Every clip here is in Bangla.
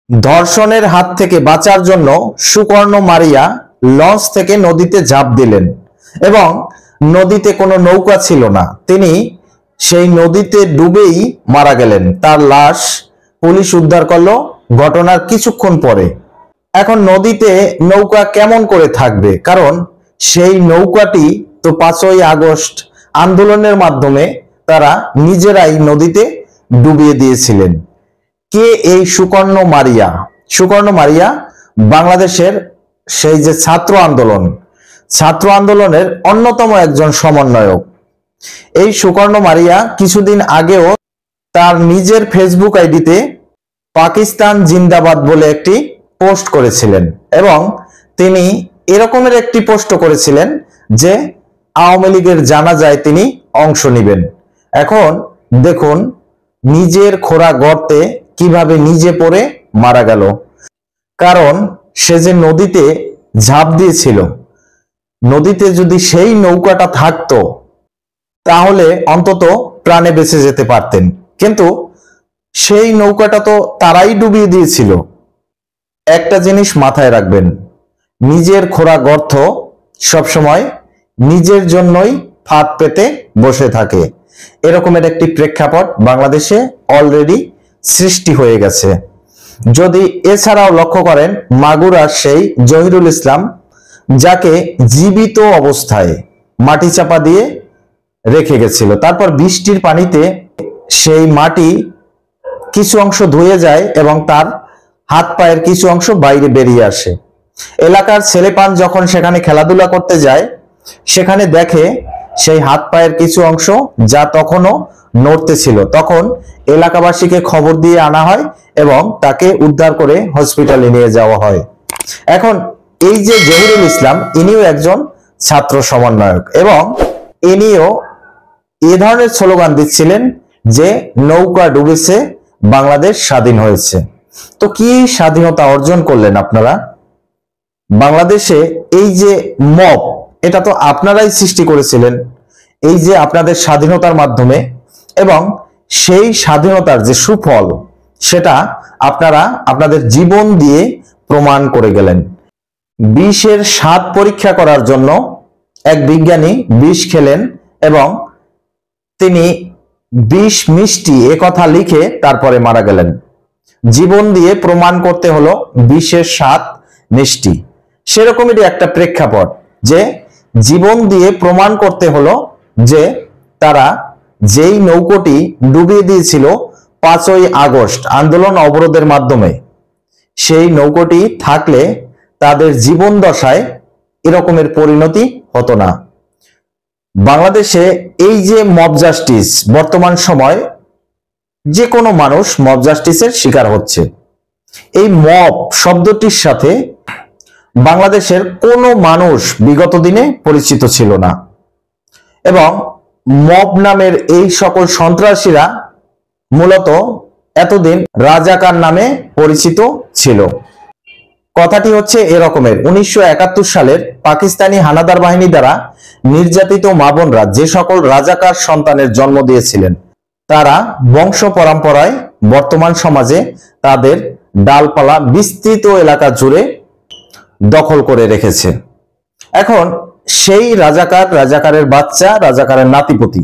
ধর্ষণের হাত থেকে বাঁচার জন্য সুকর্ণ মারিয়া লঞ্চ থেকে নদীতে ঝাঁপ দিলেন এবং নদীতে কোনো নৌকা ছিল না। তিনি সেই নদীতে ডুবেই মারা গেলেন। তার লাশ পুলিশ উদ্ধার করলো ঘটনার কিছুক্ষণ পরে। এখন নদীতে নৌকা কেমন করে থাকবে, কারণ সেই নৌকাটি তো 5ই আগস্ট আন্দোলনের মাধ্যমে তারা নিজেরাই নদীতে ডুবিয়ে দিয়েছিলেন। কে এই সুকর্ণ মারিয়া? সুকর্ণ মারিয়া বাংলাদেশের সেই যে ছাত্র আন্দোলনের অন্যতম একজন সমন্বয়ক। এই সুকর্ণ মারিয়া কিছুদিন আগেও তার নিজের ফেসবুক আইডিতে পাকিস্তান জিন্দাবাদ বলে একটি পোস্ট করেছিলেন এবং তিনি এরকমের একটি পোস্ট করেছিলেন যে আওয়ামী লীগের জানাজায় তিনি অংশ নেবেন। এখন দেখুন নিজের খোঁড়া গর্তে কিভাবে নিজে পড়ে মারা গেল, কারণ সে যে নদীতে ঝাঁপ দিয়েছিল, নদীতে যদি সেই নৌকাটা থাকতো তাহলে অন্তত প্রাণে বেঁচে যেতে পারতেন, কিন্তু সেই নৌকাটা তো তারাই ডুবিয়ে দিয়েছিল। একটা জিনিস মাথায় রাখবেন, নিজের খোঁড়া গর্ত সবসময় নিজের জন্যই ফাঁদ পেতে বসে থাকে। এরকমের একটি প্রেক্ষাপট বাংলাদেশে অলরেডি সৃষ্টি হয়ে গেছে। যদি এছাড়াও লক্ষ্য করেন, মাগুরার সেই জহিরুল ইসলাম, যাকে জীবিত অবস্থায় মাটি চাপা দিয়ে রেখে গেছিল, তারপর বৃষ্টির পানিতে সেই মাটি কিছু অংশ ধুয়ে যায় এবং তার হাত পায়ের কিছু অংশ বাইরে বেরিয়ে আসে। এলাকার ছেলেপান যখন সেখানে খেলাধুলা করতে যায়, সেখানে দেখে সেই হাত পায়ের কিছু অংশ যা তখনও নড়তেছিল। তখন এলাকাবাসীকে খবর দিয়ে আনা হয় এবং তাকে উদ্ধার করে হসপিটালে নিয়ে যাওয়া হয়। এখন এই যে জহিরুল ইসলাম, ইনিও একজন ছাত্র সমন্বয়ক এবং ইনিও এ ধরনের স্লোগান দিচ্ছিলেন যে নৌকা ডুবেছে, বাংলাদেশ স্বাধীন হয়েছে। তো কি স্বাধীনতা অর্জন করলেন আপনারা? বাংলাদেশে এই যে মব, এটা তো আপনারাই সৃষ্টি করেছিলেন এই যে আপনাদের স্বাধীনতার মাধ্যমে, এবং সেই স্বাধীনতার যে সুফল সেটা আপনারা আপনাদের জীবন দিয়ে প্রমাণ করে গেলেন। বিষের স্বাদ পরীক্ষা করার জন্য এক বিজ্ঞানী বিষ খেলেন এবং তিনি বিষ মিষ্টি এ কথা লিখে তারপরে মারা গেলেন। জীবন দিয়ে প্রমাণ করতে হলো বিষের স্বাদ মিষ্টি। সেরকমই একটা প্রেক্ষাপট যে জীবন দিয়ে প্রমাণ করতে হলো যে তারা যেই নৌকোটি ডুবিয়ে দিয়েছিল 5ই আগস্ট আন্দোলন অবরোধের মাধ্যমে, সেই নৌকোটি থাকলে তাদের জীবন দশায় এরকমের পরিণতি হতো না। বাংলাদেশে এই যে মব জাস্টিস, বর্তমান সময় যে কোনো মানুষ মব জাস্টিসের শিকার হচ্ছে। এই মব শব্দটির সাথে বাংলাদেশের কোনো মানুষ বিগত দিনে পরিচিত ছিল না এবং মব নামের এই সকল সন্ত্রাসীরা মূলত এতদিন রাজাকার নামে পরিচিত ছিল। কথাটি হচ্ছে এরকমের, 1971 সালের পাকিস্তানি হানাদার বাহিনী দ্বারা নির্যাতিত মা বোনরা যে সকল রাজাকার সন্তানের জন্ম দিয়েছিলেন, তারা বংশ পরম্পরায় বর্তমান সমাজে তাদের ডালপালা বিস্তৃত এলাকা জুড়ে দখল করে রেখেছে। এখন সেই রাজাকারের বাচ্চা, রাজাকারের নাতিপুতি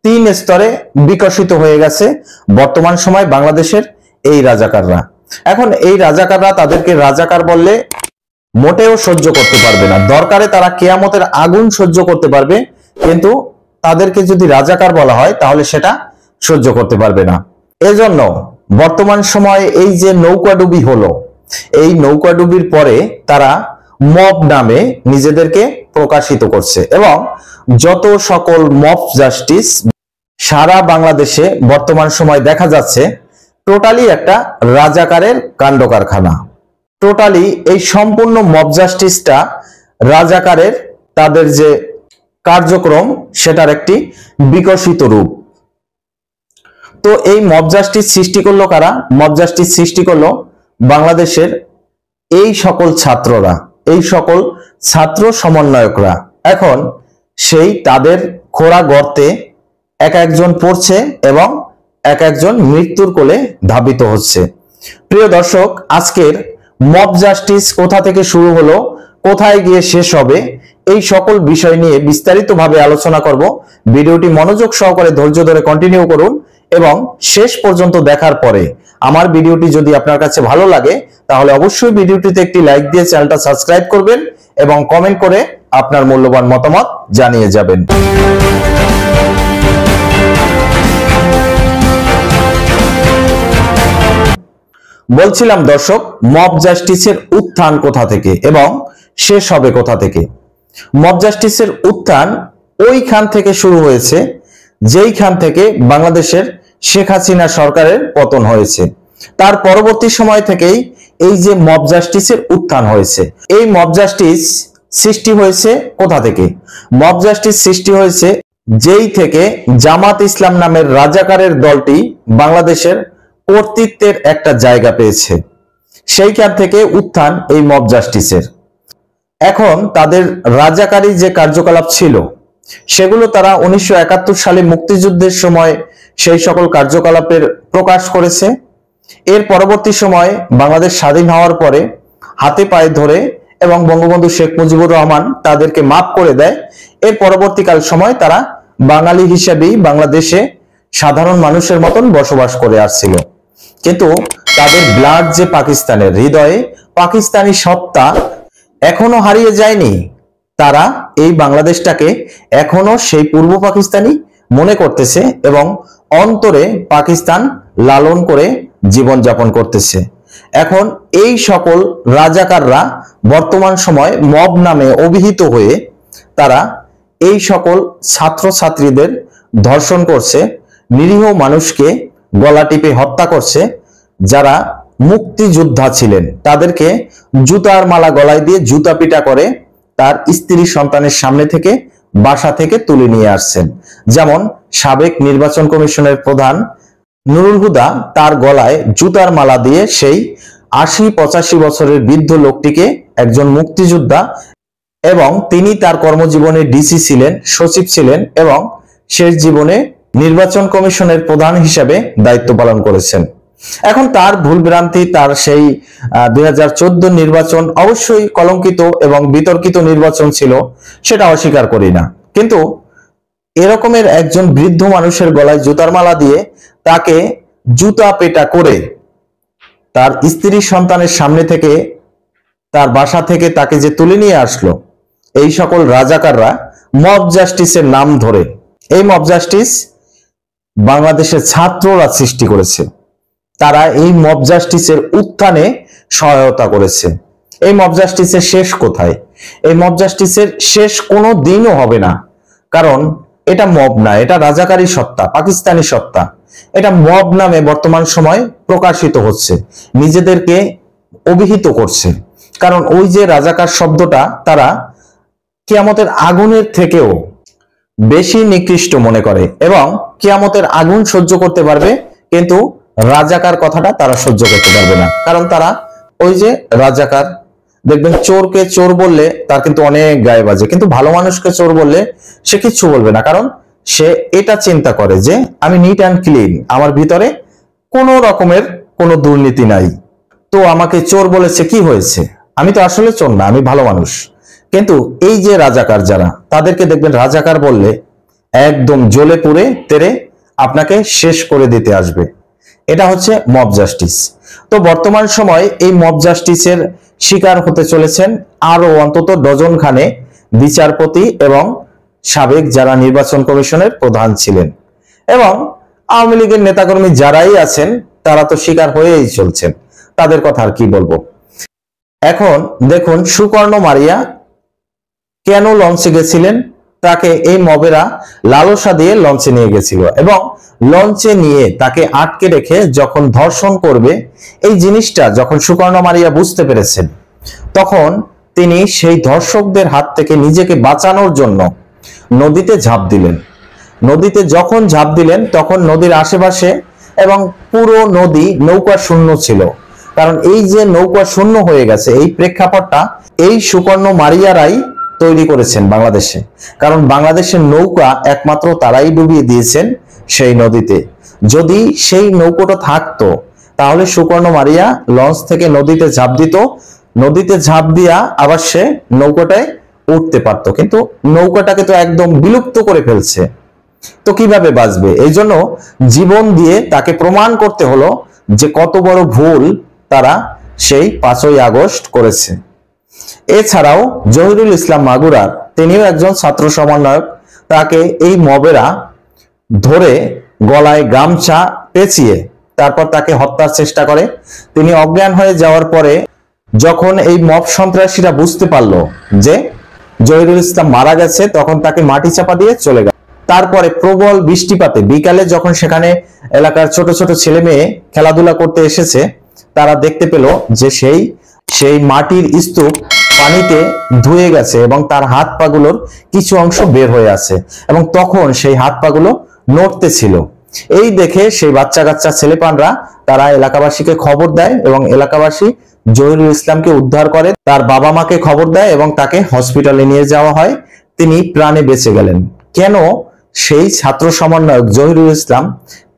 3 স্তরে বিকশিত হয়ে গেছে বর্তমান সময় বাংলাদেশের এই রাজাকাররা। এখন এই রাজাকাররা তাদেরকে রাজাকার বললে মোটেও সহ্য করতে পারবে না। দরকারে তারা কিয়ামতের আগুন সহ্য করতে পারবে, কিন্তু তাদেরকে যদি রাজাকার বলা হয় তাহলে সেটা সহ্য করতে পারবে না। এজন্য বর্তমান সময়ে এই যে নৌকাডুবি হলো, এই নৌকাডুবির পরে তারা মব নামে নিজেদেরকে প্রকাশিত করছে এবং যত সকল মব জাস্টিস সারা বাংলাদেশে বর্তমান সময় দেখা যাচ্ছে, টোটালি একটা রাজাকারের কাণ্ড কারখানা। টোটালি এই সম্পূর্ণ মব জাস্টিসটা রাজাকারের তাদের যে কার্যক্রম সেটার একটি বিকশিত রূপ। তো এই মব জাস্টিস সৃষ্টি করলো কারা? মব জাস্টিস সৃষ্টি করলো বাংলাদেশের এই সকল ছাত্ররা, এই সকল ছাত্র সমন্বয়করা। এখন সেই তাদের খোঁড়া গর্তে এক একজন পড়ছে এবং এক একজন মৃত্যুর কোলে ধাবিত হচ্ছে। প্রিয় দর্শক, আজকের মব জাস্টিস কোথা থেকে শুরু হলো, কোথায় গিয়ে শেষ হবে, এই সকল বিষয় নিয়ে বিস্তারিতভাবে আলোচনা করব। ভিডিওটি মনোযোগ সহকারে ধৈর্য ধরে কন্টিনিউ করুন এবং শেষ পর্যন্ত দেখার পরে আমার ভিডিওটি যদি আপনার কাছে ভালো লাগে তাহলে অবশ্যই ভিডিওটিতে একটি লাইক দিয়ে চ্যানেলটা সাবস্ক্রাইব করবেন এবং কমেন্ট করে আপনার মূল্যবান মতামত জানিয়ে যাবেন। বলছিলাম দর্শক, মব জাস্টিসের উত্থান কোথা থেকে এবং শেষ হবে কোথা থেকে। মব জাস্টিসের উত্থান ওইখান থেকে শুরু হয়েছে যেইখান থেকে বাংলাদেশের শেখ হাসিনা সরকারের পতন হয়েছে। তার পরবর্তী সময় থেকেই এই যে মব জাস্টিসের উত্থান হয়েছে। এই মব জাস্টিস সৃষ্টি হয়েছে কোথা থেকে? মব জাস্টিস সৃষ্টি হয়েছে যেই থেকে জামাত ইসলাম নামের রাজাকারের দলটি বাংলাদেশের কর্তৃত্বের একটা জায়গা পেয়েছে, সেইখান থেকে উত্থান এই মব জাস্টিসের। এখন তাদের রাজাকারী যে কার্যকলাপ ছিল সেগুলো তারা 1971 সালে মুক্তিযুদ্ধের সময় সেই সকল কার্যকলাপের প্রকাশ করেছে। এর পরবর্তী সময় বাংলাদেশ স্বাধীন হওয়ার পরে হাতে পায়ে ধরে এবং বঙ্গবন্ধু শেখ মুজিবুর রহমান তাদেরকে মাফ করে দেয়। এর পরবর্তীকাল সময় তারা বাঙালি হিসেবেই বাংলাদেশে সাধারণ মানুষের মতন বসবাস করে আসছিল। কিন্তু তাদের ব্লাড যে পাকিস্তানের, হৃদয়ে পাকিস্তানি সত্তা এখনো হারিয়ে যায়নি। তারা এই বাংলাদেশটাকে এখনো সেই পূর্ব পাকিস্তানি মনে করতেছে এবং অন্তরে পাকিস্তান লালন করে জীবনযাপন করতেছে। এখন এই সকল রাজাকাররা বর্তমান সময় মব নামে অভিহিত হয়ে তারা এই সকল ছাত্রছাত্রীদের ধর্ষণ করছে, নিরীহ মানুষকে গলা টিপে হত্যা করছে। যারা মুক্তিযোদ্ধা ছিলেন তাদেরকে জুতার মালা গলায় দিয়ে জুতা পিটা করে তার স্ত্রী সন্তানের সামনে থেকে বাসা থেকে তুলে নিয়ে আসছেন। যেমন সাবেক নির্বাচন কমিশনের প্রধান নুরুল হুদা, তার গলায় জুতার মালা দিয়ে সেই 80-85 বছরের বৃদ্ধ লোকটিকে, একজন মুক্তিযোদ্ধা এবং তিনি তার কর্মজীবনে ডিসি ছিলেন, সচিব ছিলেন এবং শেষ জীবনে নির্বাচন কমিশনের প্রধান হিসেবে দায়িত্ব পালন করেছেন। এখন তার ভুল ভ্রান্তি, তার সেই 2014 নির্বাচন অবশ্যই কলঙ্কিত এবং বিতর্কিত নির্বাচন ছিল, সেটা অস্বীকার করি না। কিন্তু এরকমের একজন বৃদ্ধ মানুষের গলায় জুতার মালা দিয়ে তাকে জুতা পেটা করে তার স্ত্রী সন্তানের সামনে থেকে, তার বাসা থেকে তাকে যে তুলে নিয়ে আসলো, এই সকল রাজাকাররা মব জাস্টিসের নাম ধরে, এই মব জাস্টিস বাংলাদেশের ছাত্ররা সৃষ্টি করেছে। তারা এই মব জাস্টিসের উত্থানে সহায়তা করেছে। এই মব জাস্টিসের শেষ কোথায়? এই মব জাস্টিসের শেষ কোনো দিনও হবে না, কারণ এটা মব না, এটা রাজাকারী সত্তা, পাকিস্তানি সত্তা। এটা মব নামে বর্তমান সময় প্রকাশিত হচ্ছে, নিজেদেরকে অভিহিত করছে। কারণ ওই যে রাজাকার শব্দটা তারা কিয়ামতের আগুনের থেকেও বেশি নিকৃষ্ট মনে করে এবং কিয়ামতের আগুন সহ্য করতে পারবে, কিন্তু রাজাকার কথাটা তারা সহ্য করতে পারবে না। কারণ তারা ওই যে রাজাকার, দেখবেন চোরকে চোর বললে তার কিন্তু অনেক গায়ে বাজে, কিন্তু ভালো মানুষকে চোর বললে সে কিচ্ছু বলবে না। কারণ সে এটা চিন্তা করে যে আমি নিট অ্যান্ড ক্লিন, আমার ভিতরে কোনো রকমের কোনো দুর্নীতি নাই, তো আমাকে চোর বলেছে কি হয়েছে, আমি তো আসলে চোর না, আমি ভালো মানুষ। কিন্তু এই যে রাজাকার যারা, তাদেরকে দেখবেন রাজাকার বললে একদম জ্বলে পুড়ে তেরে আপনাকে শেষ করে দিতে আসবে। এটা হচ্ছে মব জাস্টিস। তো বর্তমান সময় এই মব জাস্টিসের শিকার হতে চলেছেন আরো অন্তত ডজন খানে বিচারপতি এবং সাবেক যারা নির্বাচন কমিশনের প্রধান ছিলেন এবং আওয়ামী লীগের নেতাকর্মী যারাই আছেন, তারা তো শিকার হয়েই চলছেন। তাদের কথা আর কি বলবো। এখন দেখুন, সুকর্ণ মারিয়া কেন লঞ্চে গেছিলেন? তাকে এই মবেরা লালসা দিয়ে লঞ্চে নিয়ে গেছিল এবং লঞ্চে নিয়ে তাকে আটকে রেখে যখন ধর্ষণ করবে, এই জিনিসটা যখন সুকর্ণ মারিয়া বুঝতে পেরেছেন, তখন তিনি সেই ধর্ষকদের হাত থেকে নিজেকে বাঁচানোর জন্য নদীতে ঝাঁপ দিলেন। নদীতে যখন ঝাঁপ দিলেন তখন নদীর আশেপাশে এবং পুরো নদী নৌকা শূন্য ছিল। কারণ এই যে নৌকা শূন্য হয়ে গেছে, এই প্রেক্ষাপটটা এই সুকর্ণ মারিয়ারাই তৈরি করেছেন বাংলাদেশে। কারণ বাংলাদেশের নৌকা একমাত্র তারাই ডুবিয়ে দিয়েছেন সেই নদীতে। যদি সেই নৌকোটা থাকতো তাহলে সুকর্ণ মারিয়া লঞ্চ থেকে নদীতে ঝাঁপ দিত, নদীতে ঝাঁপ দিয়া আবার সে নৌকাটায় উঠতে পারতো, কিন্তু নৌকাটাকে তো একদম বিলুপ্ত করে ফেলছে, তো কিভাবে বাঁচবে? এই জন্য জীবন দিয়ে তাকে প্রমাণ করতে হলো যে কত বড় ভুল তারা সেই 5ই আগস্ট করেছে। এছাড়াও জহিরুল ইসলাম মাগুরার, তিনিও একজন ছাত্র সমন্বয়ক, তাকে এই মবেরা ধরে গলায় গামছা পেঁচিয়ে তারপর তাকে হত্যার চেষ্টা করে। তিনি অজ্ঞান হয়ে যাওয়ার পরে যখন এই মব সন্ত্রাসীরা বুঝতে পারলো যে জহিরুল ইসলাম মারা গেছে, তখন তাকে মাটি চাপা দিয়ে চলে গেল। তারপরে প্রবল বৃষ্টিপাতে বিকালে যখন সেখানে এলাকার ছোট ছোট ছেলে মেয়ে খেলাধুলা করতে এসেছে, তারা দেখতে পেল যে সেই মাটির স্তূপ পানিতে ধুয়ে গেছে এবং তার হাত পাগুলোর কিছু অংশ বের হয়ে আছে, এবং তখন সেই হাত পাগুলো নড়তে ছিল। এই দেখে সেই বাচ্চা কাচ্চা ছেলেপানরা তারা এলাকাবাসীকে খবর দেয় এবং এলাকাবাসী জহিরুল ইসলামকে উদ্ধার করে, তার বাবা মাকে খবর দেয় এবং তাকে হসপিটালে নিয়ে যাওয়া হয়। তিনি প্রাণে বেঁচে গেলেন। কেন সেই ছাত্র সমন্বয়ক জহিরুল ইসলাম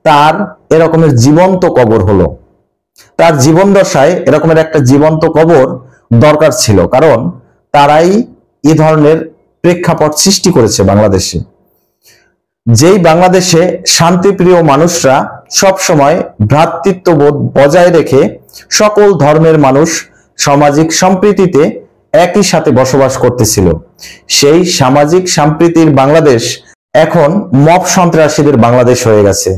তার এরকমের জীবন্ত কবর হলো? তার জীবন দশায় এরকমের একটা জীবন্ত কবর দরকার ছিল, কারণ তারাই এ ধরনের প্রেক্ষাপট সৃষ্টি করেছে বাংলাদেশে। যেই বাংলাদেশে শান্তিপ্রিয় মানুষরা সব সময় ভ্রাতৃত্ববোধ বজায় রেখে সকল ধর্মের মানুষ সামাজিক সম্প্রীতিতে একই সাথে বসবাস করতেছিল, সেই সামাজিক সম্প্রীতির বাংলাদেশ এখন মব সন্ত্রাসীদের বাংলাদেশ হয়ে গেছে।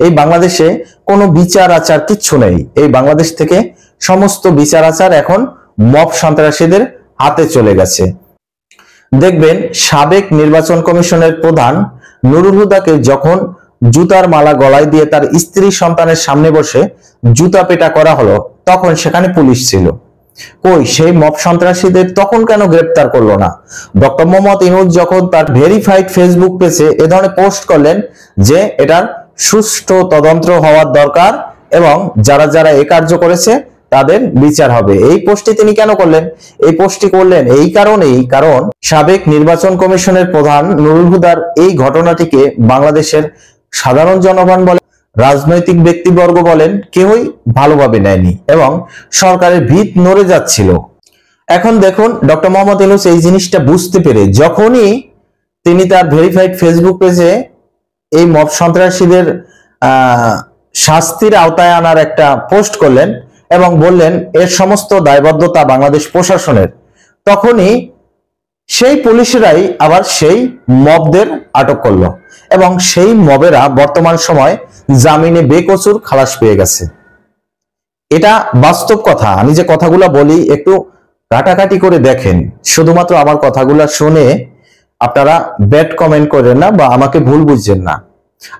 এই বাংলাদেশে কোনো বিচার আচার কিচ্ছু নেই। এই বাংলাদেশ থেকে সমস্ত বিচার আচার এখন মব সন্ত্রাসীদের হাতে চলে গেছে। দেখবেন সাবেক নির্বাচন কমিশনের প্রধান নুরুল হুদাকে যখন জুতার মালা গলায় দিয়ে তার স্ত্রী সন্তানের সামনে বসে জুতা পেটা করা হলো, তখন সেখানে পুলিশ ছিল। কই সেই মব সন্ত্রাসীদের তখন কেন গ্রেপ্তার করলো না? ডক্টর মোহাম্মদ ইউনূস যখন তার ভেরিফাইড ফেসবুক পেজে এ ধরনের পোস্ট করলেন যে এটার সুষ্ঠু তদন্ত হওয়ার দরকার এবং যারা যারা এই কার্য করেছে তাদের বিচার হবে, এই পোস্টটি তিনি কেন করলেন? এই পোস্টটি করলেন এই কারণেই, কারণ সাবেক নির্বাচন কমিশনের প্রধান নুরুল হুদার এই ঘটনাটিকে বাংলাদেশের সাধারণ জনগণ বলেন, রাজনৈতিক ব্যক্তিবর্গ বলেন, কেউই ভালোভাবে নেয়নি এবং সরকারের ভিত নড়ে যাচ্ছিল। এখন দেখুন ডক্টর মোহাম্মদ ইউনূস এই জিনিসটা বুঝতে পেরে যখনই তিনি তার ভেরিফাইড ফেসবুক পেজে এই মব সন্ত্রাসীদের শাস্তির আওতায় আনার একটা পোস্ট করলেন এবং বললেন এর সমস্ত দায়বদ্ধতা বাংলাদেশ প্রশাসনের, তখনই সেই পুলিশেরাই আবার সেই মবদের আটক করলো এবং সেই মবেরা বর্তমান সময় জামিনে বেকসুর খালাস পেয়ে গেছে। এটা বাস্তব কথা। আমি যে কথাগুলো বলি একটু কাটাকাটি করে দেখেন, শুধুমাত্র আমার কথাগুলো শুনে আপনারা ব্যাড কমেন্ট করেন না বা আমাকে ভুল বুঝছেন না।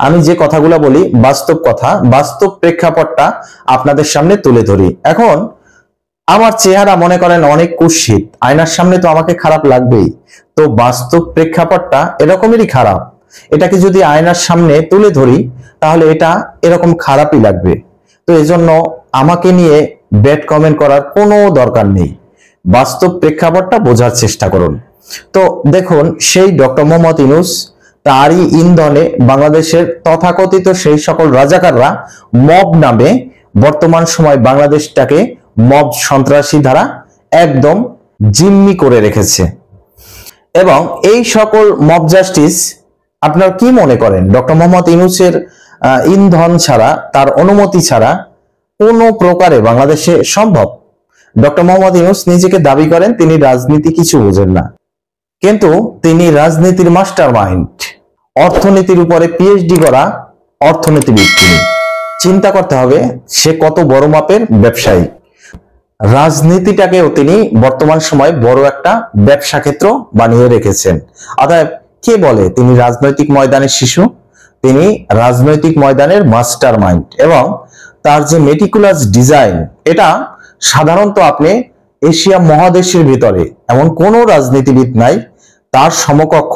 আমি যে কথাগুলো বলি বাস্তব কথা, বাস্তব প্রেক্ষাপটটা আপনাদের সামনে তুলে ধরি। এখন আমার চেহারা মনে করেন অনেক কুৎসিত, আয়নার সামনে তো আমাকে খারাপ লাগবেই, তো বাস্তব প্রেক্ষাপটটা এরকমেরই খারাপ। এটাকে যদি আয়নার সামনে তুলে ধরি তাহলে এটা এরকম খারাপই লাগবে। তো এজন্য আমাকে নিয়ে ব্যাড কমেন্ট করার কোনো দরকার নেই, বাস্তব প্রেক্ষাপটটা বোঝার চেষ্টা করুন। তো দেখুন সেই ডক্টর মোহাম্মদ ইউনূস তারই ইন্ধনে বাংলাদেশের তথাকথিত সেই সকল রাজাকাররা মব নামে বর্তমান সময় বাংলাদেশটাকে মব সন্ত্রাসী দ্বারা একদম জিম্মি করে রেখেছে। এবং এই সকল মব জাস্টিস আপনারা কি মনে করেন ডক্টর মোহাম্মদ ইউনূসের ইন্ধন ছাড়া, তার অনুমতি ছাড়া কোনো প্রকারে বাংলাদেশে সম্ভব? ডক্টর মোহাম্মদ ইউনূস নিজেকে দাবি করেন তিনি রাজনীতি কিছু বোঝেন না, কিন্তু তিনি রাজনীতির মাস্টার মাইন্ড, অর্থনীতির উপরে পিএইচডি করা অর্থনীতিবিদ। তিনি চিন্তা করতে হবে সে কত বড় মাপের ব্যবসায়ী। রাজনীতিটাকেও তিনি বর্তমান সময় বড় একটা ব্যবসা ক্ষেত্র বানিয়ে রেখেছেন। অতএব কে বলে তিনি রাজনৈতিক ময়দানের শিশু? তিনি রাজনৈতিক ময়দানের মাস্টার মাইন্ড এবং তার যে মেটিকুলাস ডিজাইন, এটা সাধারণত আপনি এশিয়া মহাদেশের ভিতরে এমন কোন রাজনীতিবিদ নাই তার সমকক্ষ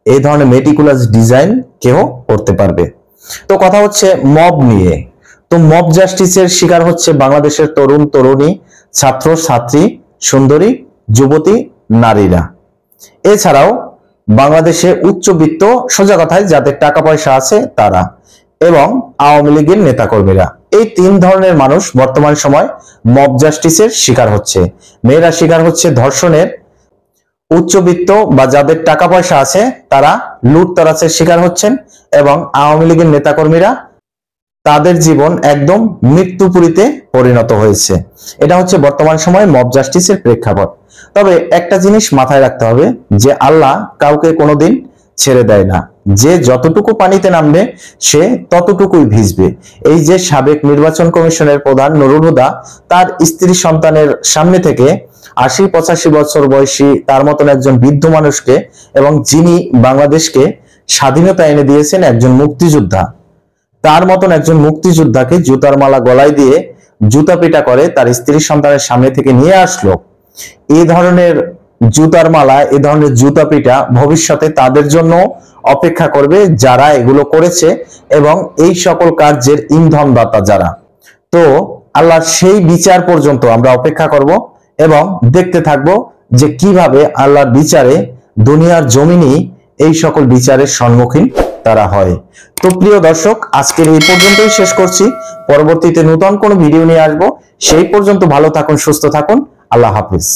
এই ধরনের মেটিকুলাস ডিজাইন কেউ করতে পারবে। তো কথা হচ্ছে মব নিয়ে। তো মব জাস্টিসের শিকার হচ্ছে বাংলাদেশের তরুণ তরুণী, ছাত্র ছাত্রী, সুন্দরী যুবতী, নারীরা। এছাড়াও বাংলাদেশে উচ্চবিত্ত, সোজা কথায় যাদের টাকা পয়সা আছে তারা, এবং আওয়ামী লীগের নেতাকর্মীরা। এই তিন ধরনের মানুষ বর্তমান সময় মব জাস্টিসের শিকার হচ্ছে। মেয়েরা শিকার হচ্ছে ধর্ষণের, উচ্চবিত্ত বা যাদের টাকা পয়সা আছে তারা লুটতরাজের শিকার হচ্ছেন, এবং আওয়ামী লীগের নেতাকর্মীরা তাদের জীবন একদম মৃত্যুপুরীতে পরিণত হয়েছে। এটা হচ্ছে বর্তমান সময়ে মব জাস্টিসের প্রেক্ষাপট। তবে একটা জিনিস মাথায় রাখতে হবে যে আল্লাহ কাউকে কোনোদিন ছেড়ে দেয় না। যে যতটুকু পানিতে নামবে সে ততটুকুই ভিজবে। এই যে সাবেক নির্বাচন কমিশনের প্রধান নুরুল হুদা তার স্ত্রী সন্তানের সামনে থেকে ৮০-৮৫ বছর বয়সী তার মতন একজন বৃদ্ধ মানুষকে, এবং যিনি বাংলাদেশকে স্বাধীনতা এনে দিয়েছেন, একজন মুক্তিযোদ্ধা, তার মতন একজন মুক্তিযোদ্ধাকে জুতার মালা গলায় দিয়ে জুতা পিটা করে তার স্ত্রী সন্তানের সামনে থেকে নিয়ে আসলো। এই ধরনের জুতার মালা, এই ধরনের জুতা পিটা ভবিষ্যতে তাদের জন্য অপেক্ষা করবে যারা এগুলো করেছে এবং এই সকল কার্যের ইন্ধনদাতা যারা। তো আল্লাহর সেই বিচার পর্যন্ত আমরা অপেক্ষা করব এবং দেখতে থাকব যে কিভাবে আল্লাহর বিচারে দুনিয়ার জমিনে এই সকল বিচারের সম্মুখীন তারা হয়। তো প্রিয় দর্শক, আজকের এই পর্যন্তই শেষ করছি। পরবর্তীতে নতুন কোনো ভিডিও নিয়ে আসবো। সেই পর্যন্ত ভালো থাকুন, সুস্থ থাকুন। আল্লাহ হাফিজ।